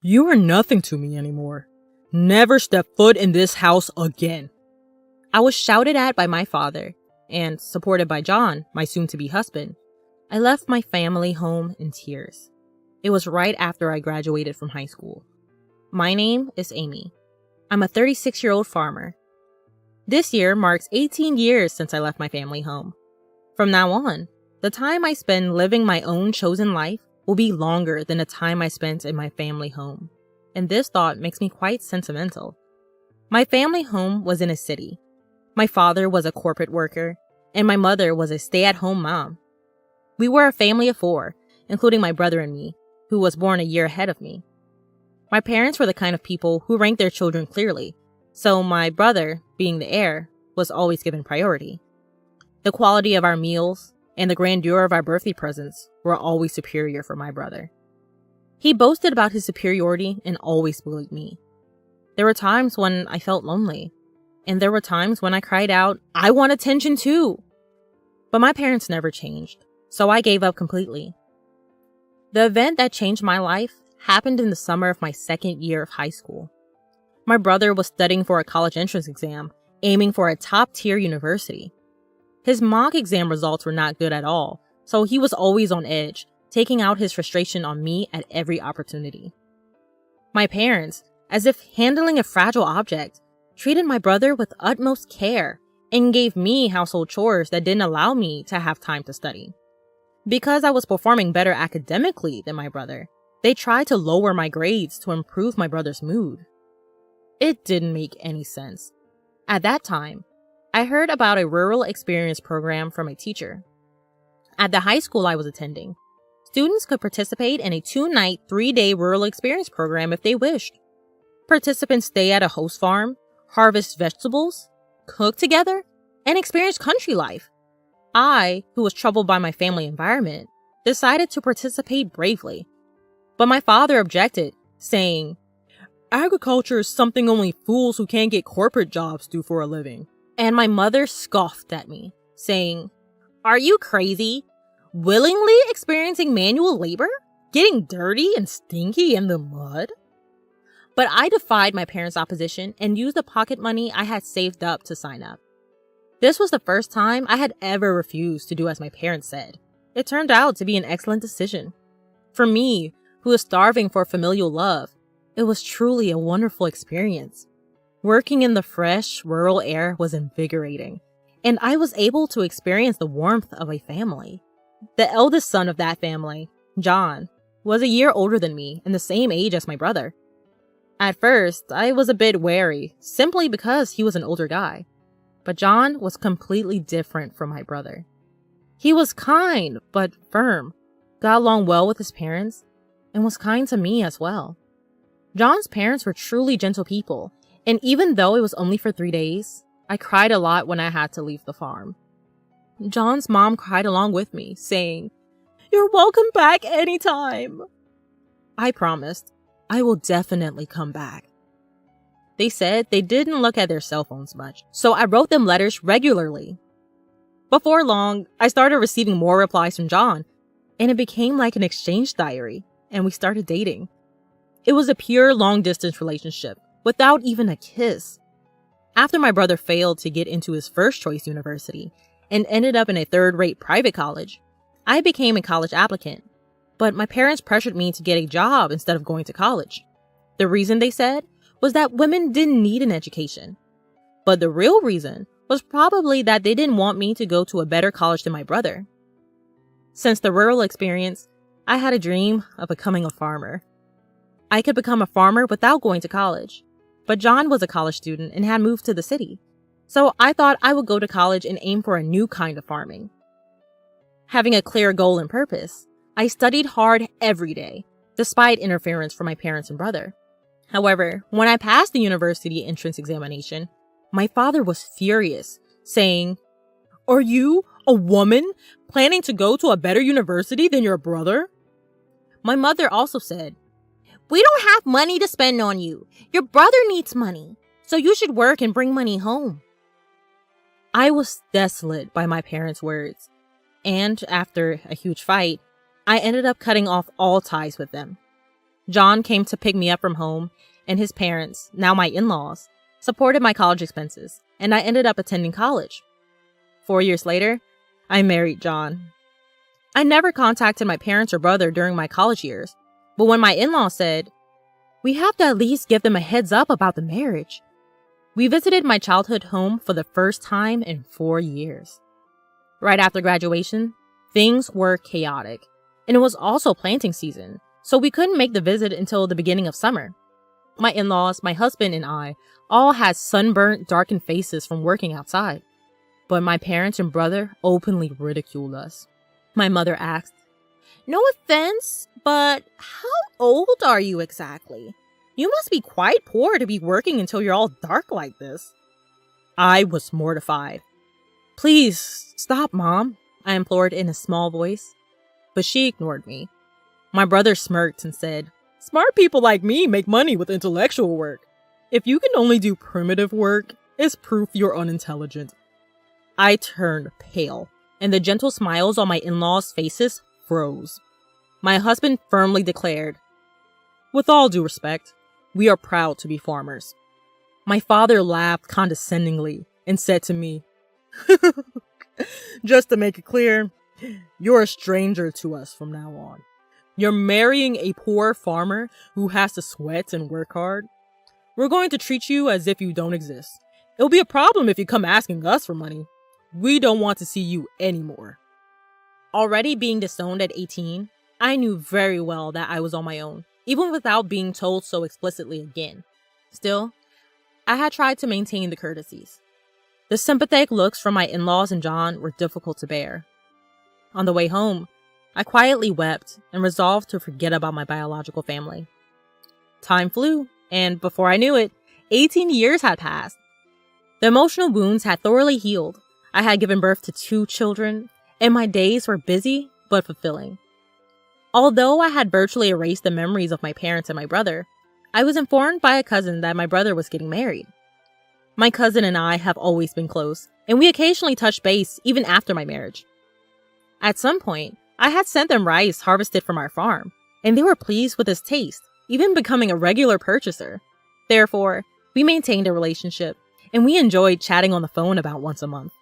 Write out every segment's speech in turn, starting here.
You are nothing to me anymore. Never step foot in this house again. I was shouted at by my father, and supported by John, my soon-to-be husband. I left my family home in tears. It was right after I graduated from high school. My name is Amy. I'm a 36-year-old farmer. This year marks 18 years since I left my family home. From now on, the time I spend living my own chosen life will be longer than the time I spent in my family home. And this thought makes me quite sentimental. My family home was in a city. My father was a corporate worker, and my mother was a stay-at-home mom. We were a family of 4, including my brother and me, who was born a year ahead of me. My parents were the kind of people who ranked their children clearly, so my brother, being the heir, was always given priority. The quality of our meals and the grandeur of our birthday presents were always superior for my brother. He boasted about his superiority and always bullied me. There were times when I felt lonely, and there were times when I cried out, "I want attention too!" But my parents never changed, so I gave up completely. The event that changed my life happened in the summer of my second year of high school. My brother was studying for a college entrance exam, aiming for a top-tier university. His mock exam results were not good at all, so he was always on edge, taking out his frustration on me at every opportunity. My parents, as if handling a fragile object, treated my brother with utmost care and gave me household chores that didn't allow me to have time to study. Because I was performing better academically than my brother, they tried to lower my grades to improve my brother's mood. It didn't make any sense. At that time, I heard about a rural experience program from a teacher. At the high school I was attending, students could participate in a 2-night, 3-day rural experience program if they wished. Participants stay at a host farm, harvest vegetables, cook together, and experience country life. I, who was troubled by my family environment, decided to participate bravely. But my father objected, saying, "Agriculture is something only fools who can't get corporate jobs do for a living." And my mother scoffed at me, saying, "Are you crazy? Willingly experiencing manual labor? Getting dirty and stinky in the mud?" But I defied my parents' opposition and used the pocket money I had saved up to sign up. This was the first time I had ever refused to do as my parents said. It turned out to be an excellent decision. For me, who was starving for familial love, it was truly a wonderful experience. Working in the fresh, rural air was invigorating, and I was able to experience the warmth of a family. The eldest son of that family, John, was a year older than me and the same age as my brother. At first, I was a bit wary, simply because he was an older guy. But John was completely different from my brother. He was kind, but firm, got along well with his parents, and was kind to me as well. John's parents were truly gentle people, and even though it was only for 3 days, I cried a lot when I had to leave the farm. John's mom cried along with me, saying, "You're welcome back anytime." I promised, I will definitely come back. They said they didn't look at their cell phones much, so I wrote them letters regularly. Before long, I started receiving more replies from John, and it became like an exchange diary, and we started dating. It was a pure long-distance relationship, without even a kiss. After my brother failed to get into his first-choice university and ended up in a third-rate private college, I became a college applicant, but my parents pressured me to get a job instead of going to college. The reason, they said, was that women didn't need an education. But the real reason was probably that they didn't want me to go to a better college than my brother. Since the rural experience, I had a dream of becoming a farmer. I could become a farmer without going to college, but John was a college student and had moved to the city, so I thought I would go to college and aim for a new kind of farming. Having a clear goal and purpose, I studied hard every day, despite interference from my parents and brother. However, when I passed the university entrance examination, my father was furious, saying, "Are you, a woman, planning to go to a better university than your brother?" My mother also said, "We don't have money to spend on you. Your brother needs money, so you should work and bring money home." I was desolate by my parents' words, and after a huge fight, I ended up cutting off all ties with them. John came to pick me up from home, and his parents, now my in-laws, supported my college expenses, and I ended up attending college. 4 years later, I married John. I never contacted my parents or brother during my college years, but when my in-laws said, "We have to at least give them a heads up about the marriage," we visited my childhood home for the first time in 4 years. Right after graduation, things were chaotic, and it was also planting season, so we couldn't make the visit until the beginning of summer. My in-laws, my husband, and I all had sunburnt, darkened faces from working outside, but my parents and brother openly ridiculed us. My mother asked, "No offense, but how old are you exactly? You must be quite poor to be working until you're all dark like this." I was mortified. "Please, stop, Mom," I implored in a small voice. But she ignored me. My brother smirked and said, "Smart people like me make money with intellectual work. If you can only do primitive work, it's proof you're unintelligent." I turned pale, and the gentle smiles on my in-laws' faces froze. My husband firmly declared, "With all due respect, we are proud to be farmers." My father laughed condescendingly and said to me, "Just to make it clear, you're a stranger to us from now on. You're marrying a poor farmer who has to sweat and work hard. We're going to treat you as if you don't exist. It'll be a problem if you come asking us for money. We don't want to see you anymore." Already being disowned at 18, I knew very well that I was on my own, even without being told so explicitly again. Still, I had tried to maintain the courtesies. The sympathetic looks from my in-laws and John were difficult to bear. On the way home, I quietly wept and resolved to forget about my biological family. Time flew, and before I knew it, 18 years had passed. The emotional wounds had thoroughly healed. I had given birth to 2 children, and my days were busy but fulfilling. Although I had virtually erased the memories of my parents and my brother, I was informed by a cousin that my brother was getting married. My cousin and I have always been close, and we occasionally touched base even after my marriage. At some point, I had sent them rice harvested from our farm, and they were pleased with its taste, even becoming a regular purchaser. Therefore, we maintained a relationship, and we enjoyed chatting on the phone about once a month.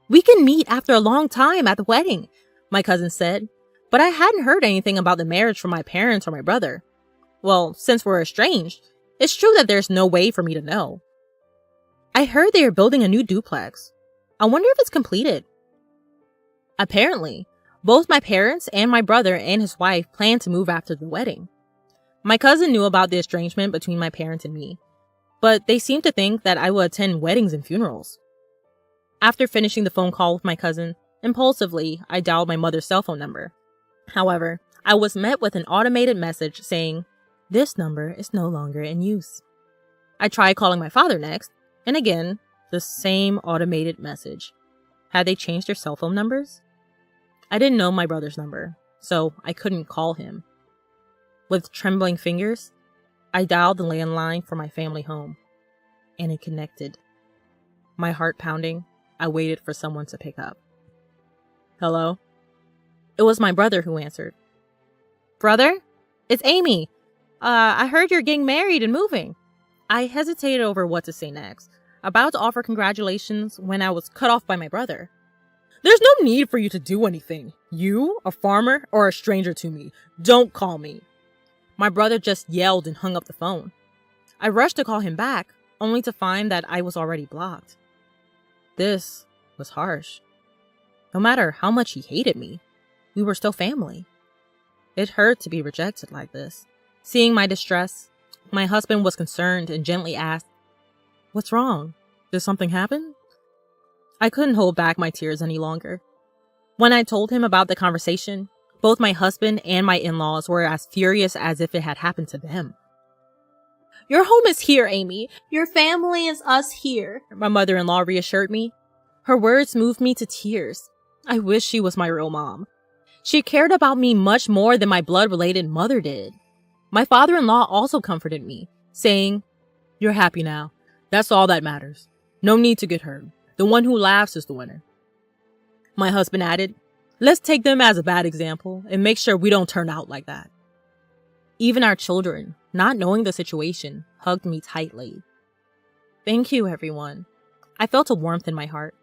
"We can meet after a long time at the wedding," my cousin said, but I hadn't heard anything about the marriage from my parents or my brother. Well, since we're estranged, it's true that there's no way for me to know. "I heard they are building a new duplex. I wonder if it's completed." Apparently, both my parents and my brother and his wife planned to move after the wedding. My cousin knew about the estrangement between my parents and me, but they seemed to think that I would attend weddings and funerals. After finishing the phone call with my cousin, impulsively, I dialed my mother's cell phone number. However, I was met with an automated message saying, "This number is no longer in use." I tried calling my father next, and again, the same automated message. Had they changed their cell phone numbers? I didn't know my brother's number, so I couldn't call him. With trembling fingers, I dialed the landline for my family home, and it connected. My heart pounding, I waited for someone to pick up. "Hello?" It was my brother who answered. "Brother? It's Amy. I heard you're getting married and moving." I hesitated over what to say next, about to offer congratulations when I was cut off by my brother. "There's no need for you to do anything. You, a farmer, are a stranger to me. Don't call me." My brother just yelled and hung up the phone. I rushed to call him back, only to find that I was already blocked. This was harsh. No matter how much he hated me, we were still family. It hurt to be rejected like this. Seeing my distress, my husband was concerned and gently asked, "What's wrong? Did something happen?" I couldn't hold back my tears any longer. When I told him about the conversation, both my husband and my in-laws were as furious as if it had happened to them. "Your home is here, Amy. Your family is us here," my mother-in-law reassured me. Her words moved me to tears. I wish she was my real mom. She cared about me much more than my blood-related mother did. My father-in-law also comforted me, saying, "You're happy now. That's all that matters. No need to get hurt. The one who laughs is the winner." My husband added, "Let's take them as a bad example and make sure we don't turn out like that." Even our children, not knowing the situation, hugged me tightly. Thank you, everyone. I felt a warmth in my heart,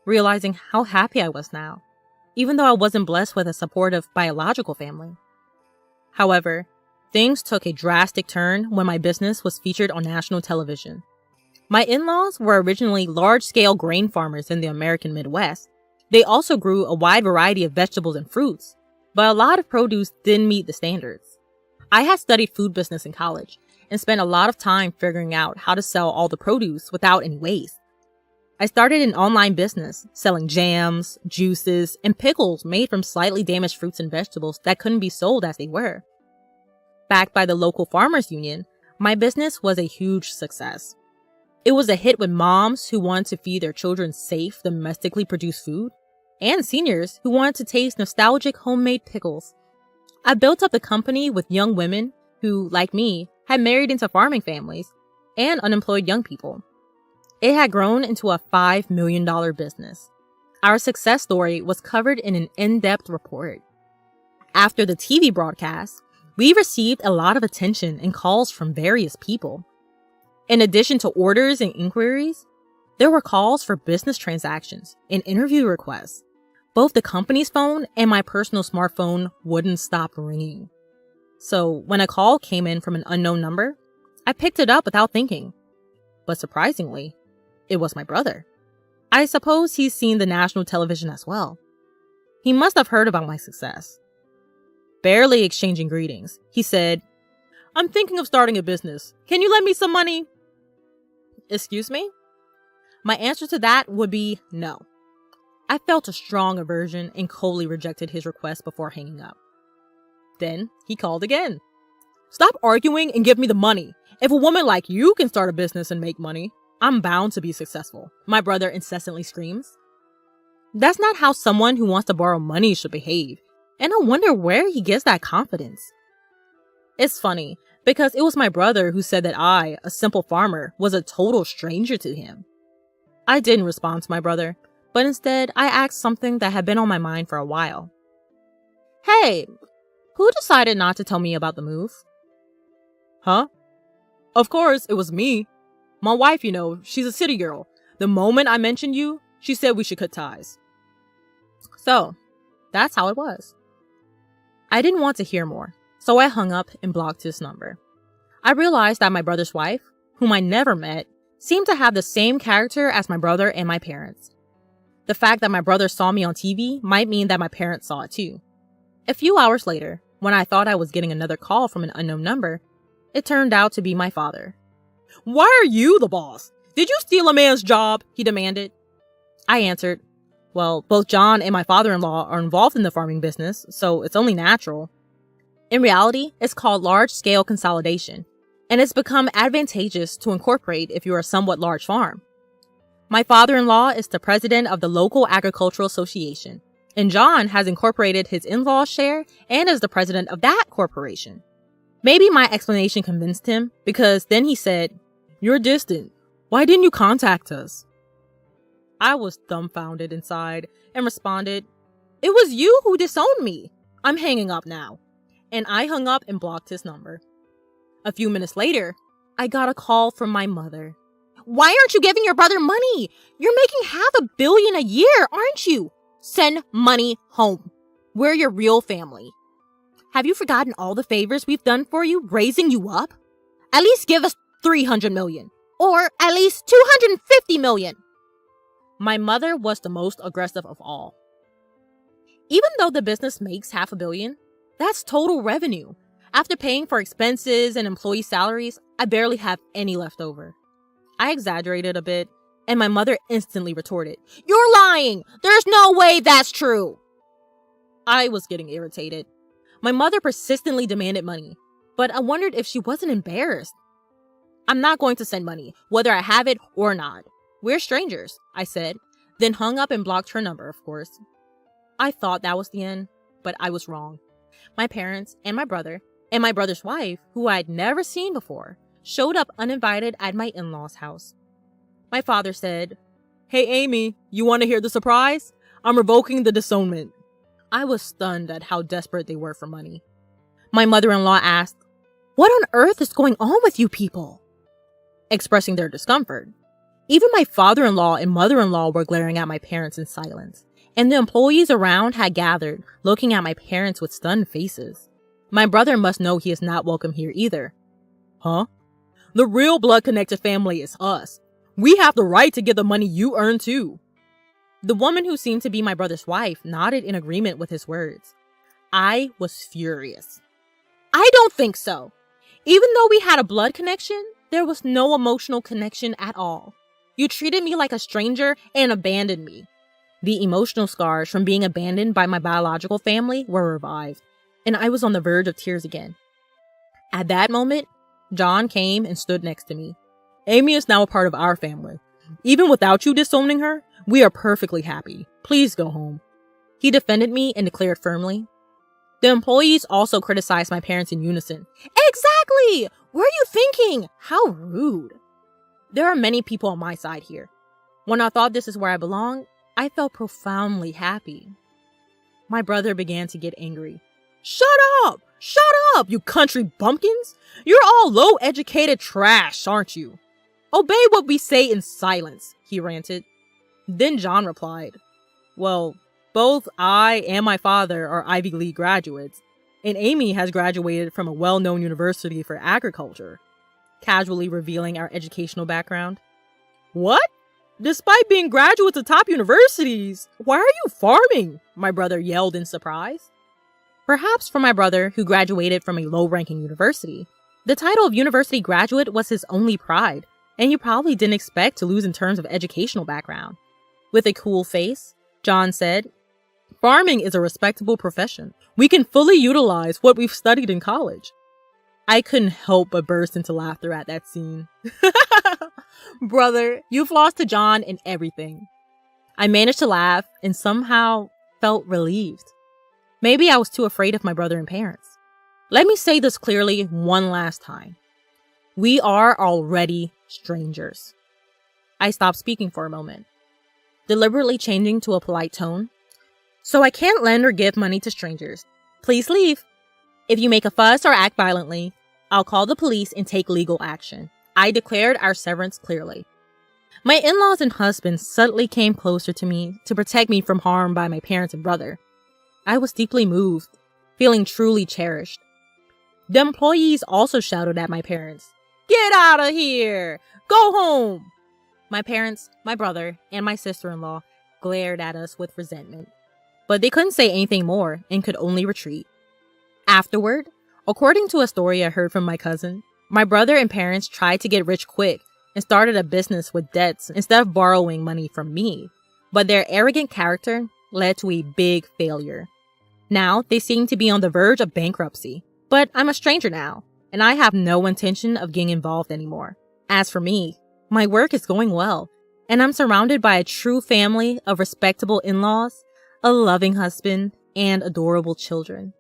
realizing how happy I was now, even though I wasn't blessed with a supportive biological family. However, things took a drastic turn when my business was featured on national television. My in-laws were originally large-scale grain farmers in the American Midwest. They also grew a wide variety of vegetables and fruits, but a lot of produce didn't meet the standards. I had studied food business in college and spent a lot of time figuring out how to sell all the produce without any waste. I started an online business selling jams, juices, and pickles made from slightly damaged fruits and vegetables that couldn't be sold as they were. Backed by the local farmers union, my business was a huge success. It was a hit with moms who wanted to feed their children safe, domestically produced food, and seniors who wanted to taste nostalgic homemade pickles. I built up the company with young women who, like me, had married into farming families and unemployed young people. It had grown into a $5 million business. Our success story was covered in an in-depth report. After the TV broadcast, we received a lot of attention and calls from various people. In addition to orders and inquiries, there were calls for business transactions and interview requests. Both the company's phone and my personal smartphone wouldn't stop ringing. So when a call came in from an unknown number, I picked it up without thinking. But surprisingly, it was my brother. I suppose he's seen the national television as well. He must have heard about my success. Barely exchanging greetings, he said, "I'm thinking of starting a business. Can you lend me some money?" Excuse me? My answer to that would be no. I felt a strong aversion and coldly rejected his request before hanging up. Then he called again. "Stop arguing and give me the money. If a woman like you can start a business and make money, I'm bound to be successful," my brother incessantly screams. That's not how someone who wants to borrow money should behave, and I wonder where he gets that confidence. It's funny, because it was my brother who said that I, a simple farmer, was a total stranger to him. I didn't respond to my brother, but instead I asked something that had been on my mind for a while. "Hey, who decided not to tell me about the move?" "Huh? Of course, it was me. My wife, she's a city girl. The moment I mentioned you, she said we should cut ties." So, that's how it was. I didn't want to hear more, so I hung up and blocked his number. I realized that my brother's wife, whom I never met, seemed to have the same character as my brother and my parents. The fact that my brother saw me on TV might mean that my parents saw it too. A few hours later, when I thought I was getting another call from an unknown number, it turned out to be my father. "Why are you the boss? Did you steal a man's job?" he demanded. I answered, "Well, both John and my father-in-law are involved in the farming business, so it's only natural." In reality, it's called large-scale consolidation, and it's become advantageous to incorporate if you're a somewhat large farm. My father-in-law is the president of the local agricultural association, and John has incorporated his in-law's share and is the president of that corporation. Maybe my explanation convinced him, because then he said, "You're distant. Why didn't you contact us?" I was dumbfounded inside and responded, "It was you who disowned me. I'm hanging up now." And I hung up and blocked his number. A few minutes later, I got a call from my mother. "Why aren't you giving your brother money? You're making $500 million a year, aren't you? Send money home. We're your real family. Have you forgotten all the favors we've done for you, raising you up? At least give us $300 million, or at least $250 million. My mother was the most aggressive of all. Even though the business makes $500 million, that's total revenue. After paying for expenses and employee salaries, I barely have any left over. I exaggerated a bit, and my mother instantly retorted, "You're lying! There's no way that's true!" I was getting irritated. My mother persistently demanded money, but I wondered if she wasn't embarrassed. "I'm not going to send money, whether I have it or not. We're strangers," I said, then hung up and blocked her number, of course. I thought that was the end, but I was wrong. My parents and my brother, and my brother's wife, who I'd never seen before, showed up uninvited at my in-laws' house. My father said, "Hey Amy, you want to hear the surprise? I'm revoking the disownment." I was stunned at how desperate they were for money. My mother-in-law asked, What on earth is going on with you people? Expressing their discomfort. Even my father-in-law and mother-in-law were glaring at my parents in silence, and the employees around had gathered, looking at my parents with stunned faces. My brother must know he is not welcome here either. Huh? The real blood-connected family is us. We have the right to get the money you earn too. The woman who seemed to be my brother's wife nodded in agreement with his words. I was furious. I don't think so. Even though we had a blood connection, there was no emotional connection at all. You treated me like a stranger and abandoned me. The emotional scars from being abandoned by my biological family were revived, and I was on the verge of tears again. At that moment, John came and stood next to me. Amy is now a part of our family. Even without you disowning her, we are perfectly happy. Please go home. He defended me and declared firmly. The employees also criticized my parents in unison. Exactly! What are you thinking? How rude. There are many people on my side here. When I thought this is where I belong, I felt profoundly happy. My brother began to get angry. Shut up! Shut up, you country bumpkins! You're all low-educated trash, aren't you? Obey what we say in silence, he ranted. Then John replied, well, both I and my father are Ivy League graduates, and Amy has graduated from a well-known university for agriculture, casually revealing our educational background. What? Despite being graduates of top universities, why are you farming? My brother yelled in surprise. Perhaps for my brother, who graduated from a low-ranking university, the title of university graduate was his only pride, and you probably didn't expect to lose in terms of educational background. With a cool face, John said, farming is a respectable profession. We can fully utilize what we've studied in college. I couldn't help but burst into laughter at that scene. Brother, you've lost to John in everything. I managed to laugh and somehow felt relieved. Maybe I was too afraid of my brother and parents. Let me say this clearly one last time. We are already strangers. I stopped speaking for a moment, deliberately changing to a polite tone. So I can't lend or give money to strangers. Please leave. If you make a fuss or act violently, I'll call the police and take legal action. I declared our severance clearly. My in-laws and husband subtly came closer to me to protect me from harm by my parents and brother. I was deeply moved, feeling truly cherished. The employees also shouted at my parents, "Get out of here! Go home!" My parents, my brother, and my sister-in-law glared at us with resentment, but they couldn't say anything more and could only retreat. Afterward, according to a story I heard from my cousin, my brother and parents tried to get rich quick and started a business with debts instead of borrowing money from me, but their arrogant character led to a big failure. Now, they seem to be on the verge of bankruptcy, but I'm a stranger now, and I have no intention of getting involved anymore. As for me, my work is going well, and I'm surrounded by a true family of respectable in-laws, a loving husband, and adorable children.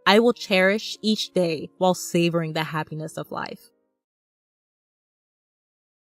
I will cherish each day while savoring the happiness of life.